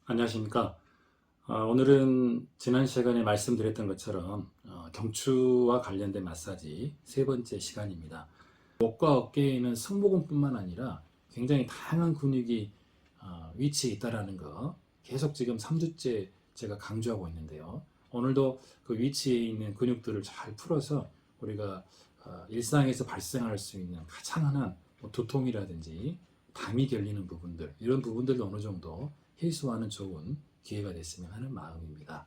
안녕하십니까. 오늘은 지난 시간에 말씀드렸던 것처럼 경추와 관련된 마사지 세 번째 시간입니다. 목과 어깨에 있는 승모근뿐만 아니라 굉장히 다양한 근육이 위치해 있다는 거 계속 지금 3주째 제가 강조하고 있는데요. 오늘도 그 위치에 있는 근육들을 잘 풀어서 우리가 일상에서 발생할 수 있는 가장 흔한 두통이라든지 담이 결리는 부분들, 이런 부분들도 어느 정도 해소하는 좋은 기회가 됐으면 하는 마음입니다.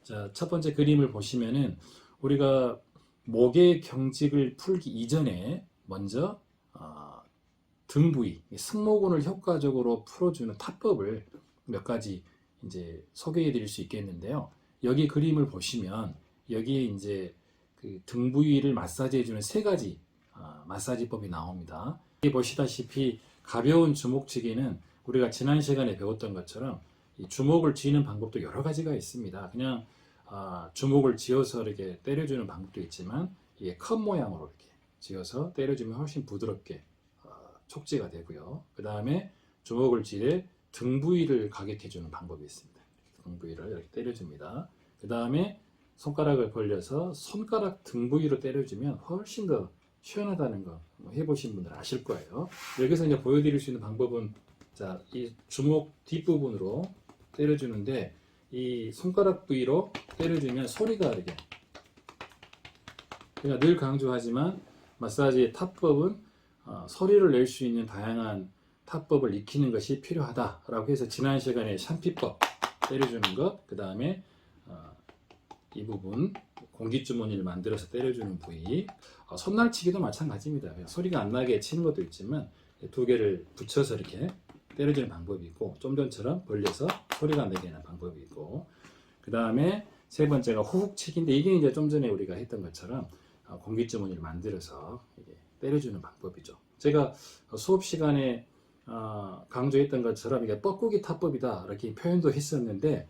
자, 첫 번째 그림을 보시면은 우리가 목의 경직을 풀기 이전에 먼저 등 부위, 승모근을 효과적으로 풀어주는 타법을 몇 가지 이제 소개해 드릴 수 있겠는데요. 여기 그림을 보시면 여기에 이제 그 등 부위를 마사지해 주는 세 가지 마사지법이 나옵니다. 여기 보시다시피 가벼운 주먹쥐기는 우리가 지난 시간에 배웠던 것처럼 이 주먹을 쥐는 방법도 여러 가지가 있습니다. 그냥 주먹을 쥐어서 이렇게 때려주는 방법도 있지만 이게 컵 모양으로 이렇게 쥐어서 때려주면 훨씬 부드럽게 촉지가 되고요. 그 다음에 주먹을 쥐되 등 부위를 가격해주는 방법이 있습니다. 등 부위를 이렇게 때려줍니다. 그 다음에 손가락을 벌려서 손가락 등 부위로 때려주면 훨씬 더 시원하다는 거 해보신 분들 아실 거예요. 여기서 이제 보여드릴 수 있는 방법은 자, 이 주먹 뒷부분으로 때려주는데 이 손가락 부위로 때려주면 소리가 이렇게, 그러니까 늘 강조하지만 마사지의 타법은 소리를 낼 수 있는 다양한 타법을 익히는 것이 필요하다라고 해서 지난 시간에 샴피법 때려주는 것, 그 다음에 이 부분 공기주머니를 만들어서 때려주는 부위, 손날치기도 마찬가지입니다. 소리가 안 나게 치는 것도 있지만 두 개를 붙여서 이렇게 때려주는 방법이 있고, 좀 전처럼 벌려서 소리가 안 나게 하는 방법이 있고, 그 다음에 세 번째가 호흡치기인데 이게 이제 좀 전에 우리가 했던 것처럼 공기주머니를 만들어서 때려주는 방법이죠. 제가 수업 시간에 강조했던 것처럼 이게 뻐꾸기 타법이다 이렇게 표현도 했었는데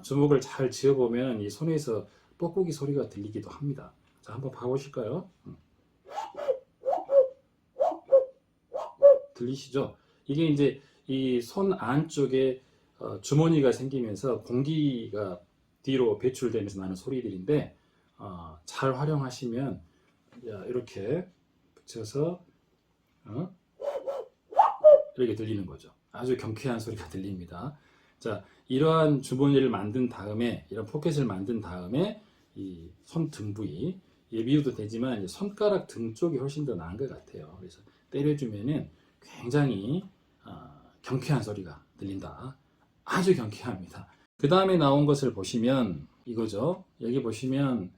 주먹을 잘 쥐어보면 이 손에서 뻐꾸기 소리가 들리기도 합니다. 자, 한번 봐보실까요? 들리시죠? 이게 이제 이 손 안쪽에 주머니가 생기면서 공기가 뒤로 배출되면서 나는 소리들인데 잘 활용하시면 이렇게 붙여서 이렇게 들리는 거죠. 아주 경쾌한 소리가 들립니다. 자, 이러한 주머니를 만든 다음에, 이런 포켓을 만든 다음에 이 손 등 부위, 예비유도 되지만 손가락 등 쪽이 훨씬 더 나은 것 같아요. 그래서 때려주면은 굉장히 경쾌한 소리가 들린다. 아주 경쾌합니다. 그 다음에 나온 것을 보시면 이거죠. 여기 보시면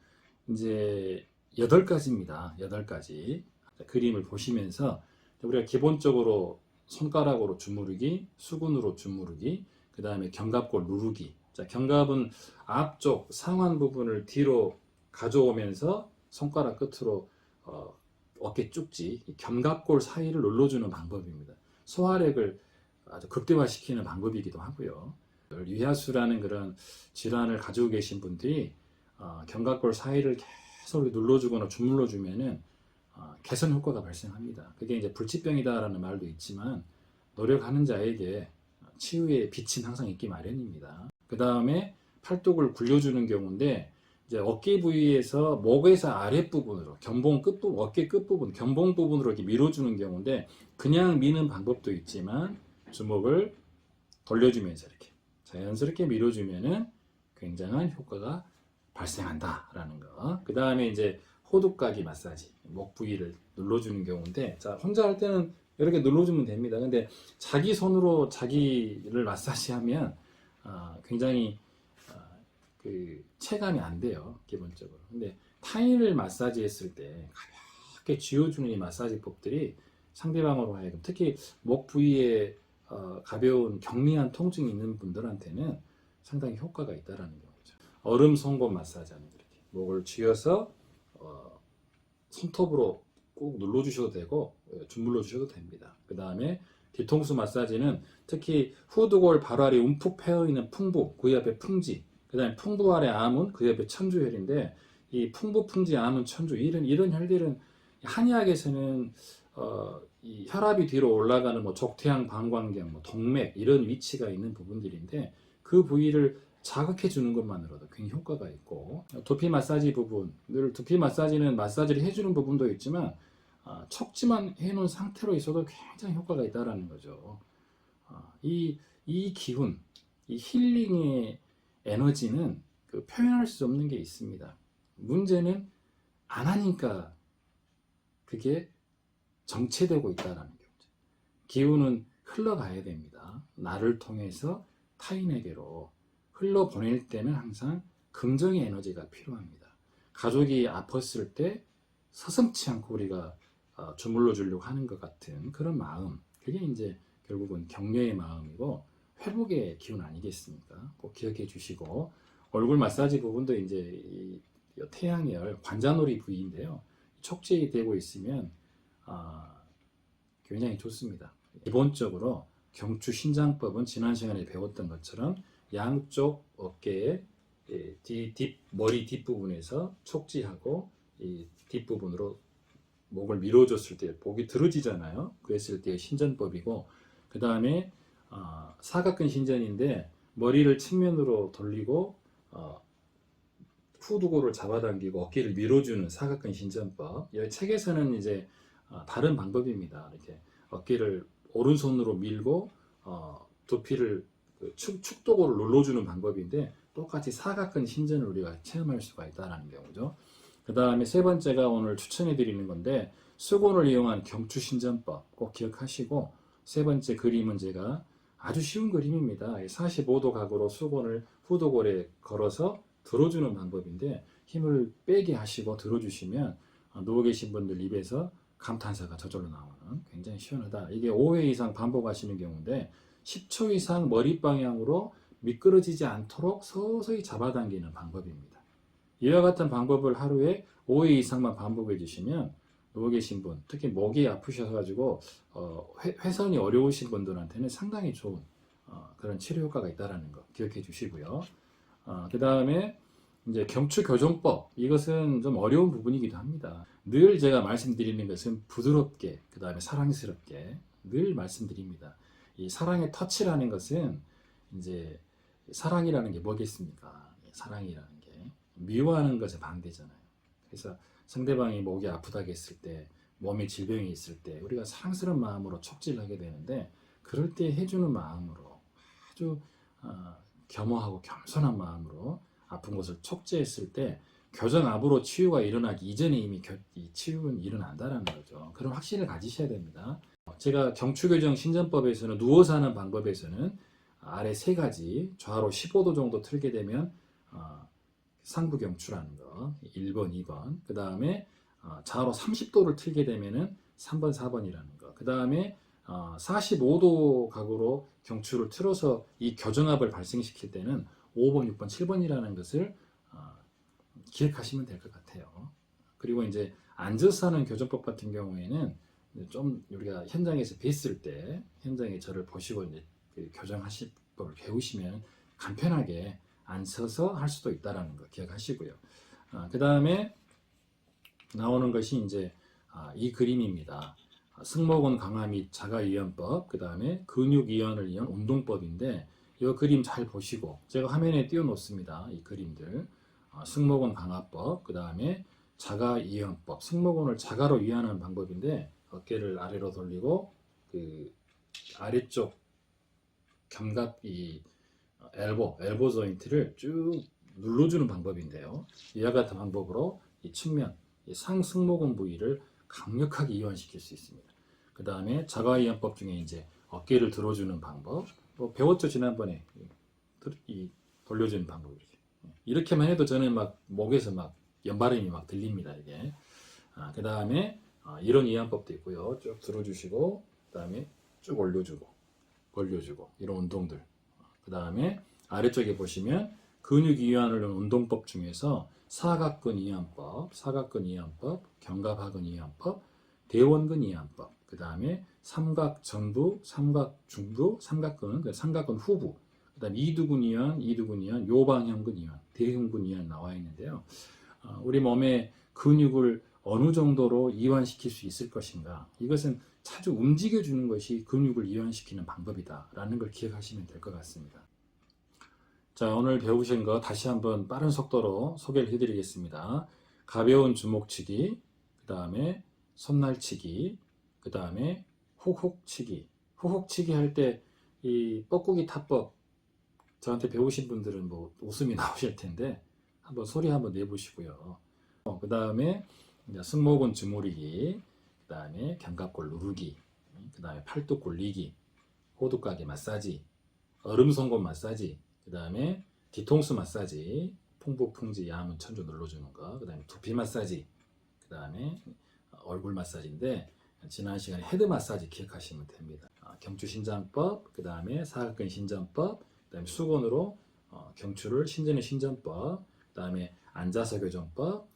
이제 8가지입니다. 8가지. 그림을 보시면서 우리가 기본적으로 손가락으로 주무르기, 수근으로 주무르기, 그 다음에 견갑골 누르기. 자, 견갑은 앞쪽 상완 부분을 뒤로 가져오면서 손가락 끝으로 어깨 쭉지, 견갑골 사이를 눌러주는 방법입니다. 소화력을 아주 극대화시키는 방법이기도 하고요. 유야수라는 그런 질환을 가지고 계신 분들이 견갑골 사이를 계속 눌러주거나 주물러주면은 개선 효과가 발생합니다. 그게 이제 불치병이다라는 말도 있지만 노력하는 자에게 치유의 빛은 항상 있기 마련입니다. 그 다음에 팔뚝을 굴려주는 경우인데 이제 어깨 부위에서 목에서 아랫부분으로 견봉 끝부분, 어깨 끝부분, 견봉 부분으로 이렇게 밀어주는 경우인데 그냥 미는 방법도 있지만 주먹을 돌려주면서 이렇게 자연스럽게 밀어주면은 굉장한 효과가 발생한다라는 거. 그 다음에 이제 호두까기 마사지, 목 부위를 눌러주는 경우인데, 자, 혼자 할 때는 이렇게 눌러주면 됩니다. 근데 자기 손으로 자기를 마사지하면 굉장히 그 체감이 안 돼요, 기본적으로. 근데 타인을 마사지했을 때 가볍게 쥐어주는 이 마사지법들이 상대방으로 하여금 특히 목 부위에 가벼운 경미한 통증이 있는 분들한테는 상당히 효과가 있다라는 거죠. 얼음 송곳 마사지하는 이렇게 목을 쥐어서 손톱으로 꾹 눌러주셔도 되고 주물러 주셔도 됩니다. 그 다음에 뒤통수 마사지는 특히 후두골 바로 아래 움푹 패어있는 풍부, 그 옆에 풍지, 그 다음에 풍부 아래 암은, 그 옆에 천주혈인데 이 풍부, 풍지, 암은, 천주 이런 혈들은 한의학에서는 이 혈압이 뒤로 올라가는 족태양, 방광경, 동맥 이런 위치가 있는 부분들인데 그 부위를 자극해 주는 것만으로도 굉장히 효과가 있고, 두피 마사지 부분, 늘 두피 마사지는 마사지를 해주는 부분도 있지만 척지만 해놓은 상태로 있어도 굉장히 효과가 있다라는 거죠. 이 기운, 이 힐링의 에너지는 그 표현할 수 없는 게 있습니다. 문제는 안 하니까 그게 정체되고 있다라는 거죠. 기운은 흘러가야 됩니다. 나를 통해서 타인에게로 흘러보낼 때는 항상 긍정의 에너지가 필요합니다. 가족이 아팠을 때 서슴지 않고 우리가 주물러 주려고 하는 것 같은 그런 마음, 그게 이제 결국은 격려의 마음이고 회복의 기운 아니겠습니까? 꼭 기억해 주시고, 얼굴 마사지 부분도 이제 이 태양열 관자놀이 부위인데요. 촉진이 되고 있으면 굉장히 좋습니다. 기본적으로 경추 신장법은 지난 시간에 배웠던 것처럼 양쪽 어깨에 머리 뒷부분에서 촉지하고 이 뒷부분으로 목을 밀어줬을 때 목이 들어지잖아요. 그랬을 때 신전법이고, 그 다음에 사각근 신전인데 머리를 측면으로 돌리고 후두골을 잡아당기고 어깨를 밀어주는 사각근 신전법. 이 책에서는 이제 다른 방법입니다. 이렇게 어깨를 오른손으로 밀고 두피를 축도골을 눌러주는 방법인데, 똑같이 사각근 신전을 우리가 체험할 수가 있다는 경우죠. 그 다음에 세 번째가 오늘 추천해 드리는 건데, 수건을 이용한 경추 신전법 꼭 기억하시고, 세 번째 그림은 제가 아주 쉬운 그림입니다. 45도 각으로 수건을 후두골에 걸어서 들어주는 방법인데, 힘을 빼게 하시고 들어주시면 누워 계신 분들 입에서 감탄사가 저절로 나오는, 굉장히 시원하다. 이게 5회 이상 반복하시는 경우인데 10초 이상 머리 방향으로 미끄러지지 않도록 서서히 잡아당기는 방법입니다. 이와 같은 방법을 하루에 5회 이상만 반복해 주시면 누워 계신 분, 특히 목이 아프셔가지고 회선이 어려우신 분들한테는 상당히 좋은 그런 치료 효과가 있다는 거 기억해 주시고요. 그 다음에 이제 경추 교정법, 이것은 좀 어려운 부분이기도 합니다. 늘 제가 말씀드리는 것은 부드럽게, 그 다음에 사랑스럽게 늘 말씀드립니다. 이 사랑의 터치라는 것은, 이제 사랑이라는 게 뭐겠습니까? 사랑이라는 게 미워하는 것에 반대잖아요. 그래서 상대방이 목이 아프다고 했을 때, 몸에 질병이 있을 때 우리가 사랑스러운 마음으로 촉질하게 되는데, 그럴 때 해주는 마음으로 아주 겸허하고 겸손한 마음으로 아픈 곳을 촉지했을 때 교정압으로 치유가 일어나기 이전에 이미 이 치유는 일어난다는 거죠. 그런 확신을 가지셔야 됩니다. 제가 경추교정 신전법에서는 누워서 하는 방법에서는 아래 세 가지, 좌로 15도 정도 틀게 되면 상부경추라는 거 1번, 2번, 그 다음에 좌로 30도를 틀게 되면은 3번, 4번이라는 거, 그 다음에 45도 각으로 경추를 틀어서 이 교정압을 발생시킬 때는 5번, 6번, 7번이라는 것을 기억하시면 될 것 같아요. 그리고 이제 앉아서 하는 교정법 같은 경우에는 좀 우리가 현장에서 뵀을 때, 현장에 저를 보시고 이제 그 교정하실 법을 배우시면 간편하게 앉아서 할 수도 있다는 거 기억하시고요. 그 다음에 나오는 것이 이제 이 그림입니다. 승모근 강화 및 자가이완법, 그 다음에 근육이완을 위한 운동법인데, 이 그림 잘 보시고, 제가 화면에 띄워 놓습니다. 이 그림들. 승모근 강화법, 그 다음에 자가이완법, 승모근을 자가로 이완하는 방법인데, 어깨를 아래로 돌리고 그 아래쪽 견갑 이 엘보 조인트를 쭉 눌러주는 방법인데요. 이와 같은 방법으로 이 측면, 이 상승모근 부위를 강력하게 이완시킬 수 있습니다. 그 다음에 자가이완법 중에 이제 어깨를 들어주는 방법, 배웠죠 지난번에. 이 돌려주는 방법, 이렇게만 해도 저는 막 목에서 막 연발음이 막 들립니다 이게. 그 다음에 이런 이완법도 있고요. 쭉 들어주시고, 그 다음에 쭉 올려주고 벌려주고, 이런 운동들. 그 다음에 아래쪽에 보시면 근육 이완을 위한 운동법 중에서 사각근 이완법, 견갑하근 이완법, 대원근 이완법, 그 다음에 삼각 전부, 삼각 중부, 삼각근, 삼각근 후부, 그 다음에 이두근 이완, 요방형근 이완, 대흉근 이완 나와 있는데요. 우리 몸의 근육을 어느 정도로 이완시킬 수 있을 것인가, 이것은 자주 움직여주는 것이 근육을 이완시키는 방법이다 라는 걸 기억하시면 될 것 같습니다. 자, 오늘 배우신 거 다시 한번 빠른 속도로 소개를 해드리겠습니다. 가벼운 주먹치기, 그 다음에 손날치기, 그 다음에 훅훅치기. 훅훅치기 할 때 이 뻐꾸기 타법 저한테 배우신 분들은 뭐 웃음이 나오실 텐데 한번 소리 한번 내보시고요. 그 다음에 승모근 주무르기, 그 다음에 견갑골 누르기, 그 다음에 팔뚝 굴리기, 호두까기 마사지, 얼음송곳 마사지, 그 다음에 뒤통수 마사지, 풍부풍지 야문 천주 눌러주는 거, 그 다음에 두피 마사지, 그 다음에 얼굴 마사지인데 지난 시간에 헤드 마사지 기억하시면 됩니다. 경추 신전법, 그 다음에 사각근 신전법, 그 다음에 수건으로 경추를 신전의 신전법, 그 다음에 앉아서 교정법,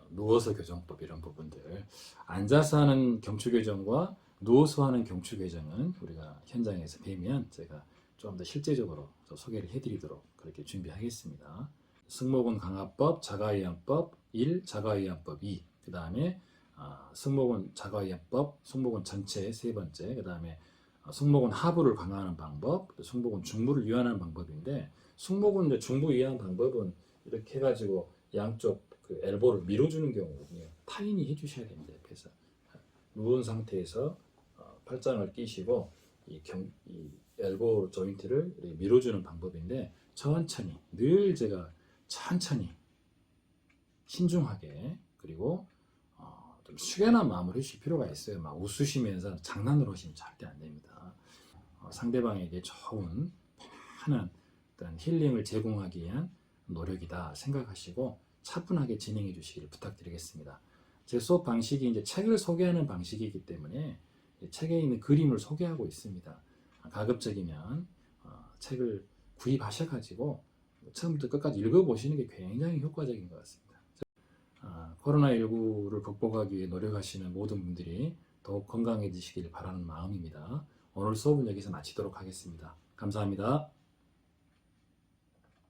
누워서 교정법 이런 부분들. 앉아서 하는 경추 교정과 누워서 하는 경추 교정은 우리가 현장에서 배우면 제가 좀 더 실제적으로 소개를 해드리도록 그렇게 준비하겠습니다. 승모근 강화법, 자가이완법 1, 자가이완법 2, 그 다음에 승모근 자가이완법, 승모근 전체 세 번째, 그 다음에 승모근 하부를 강화하는 방법, 승모근 중부를 이완하는 방법인데 승모근 중부 이완 방법은 이렇게 해가지고 양쪽 그 엘보를 밀어주는 경우거든요. 타인이 해주셔야 됩니다. 옆에서 누운 상태에서 팔짱을 끼시고 이 엘보 조인트를 이렇게 밀어주는 방법인데 천천히 늘 제가 천천히 신중하게 그리고 좀 숙연한 마음을 해주실 필요가 있어요. 막 웃으시면서 장난으로 하시면 절대 안 됩니다. 상대방에게 좋은 편한 어떤 힐링을 제공하기 위한 노력이다 생각하시고 차분하게 진행해 주시기를 부탁드리겠습니다. 제 수업 방식이 이제 책을 소개하는 방식이기 때문에 책에 있는 그림을 소개하고 있습니다. 가급적이면 책을 구입하셔가지고 처음부터 끝까지 읽어보시는 게 굉장히 효과적인 것 같습니다. 코로나19를 극복하기 위해 노력하시는 모든 분들이 더욱 건강해지시길 바라는 마음입니다. 오늘 수업은 여기서 마치도록 하겠습니다. 감사합니다.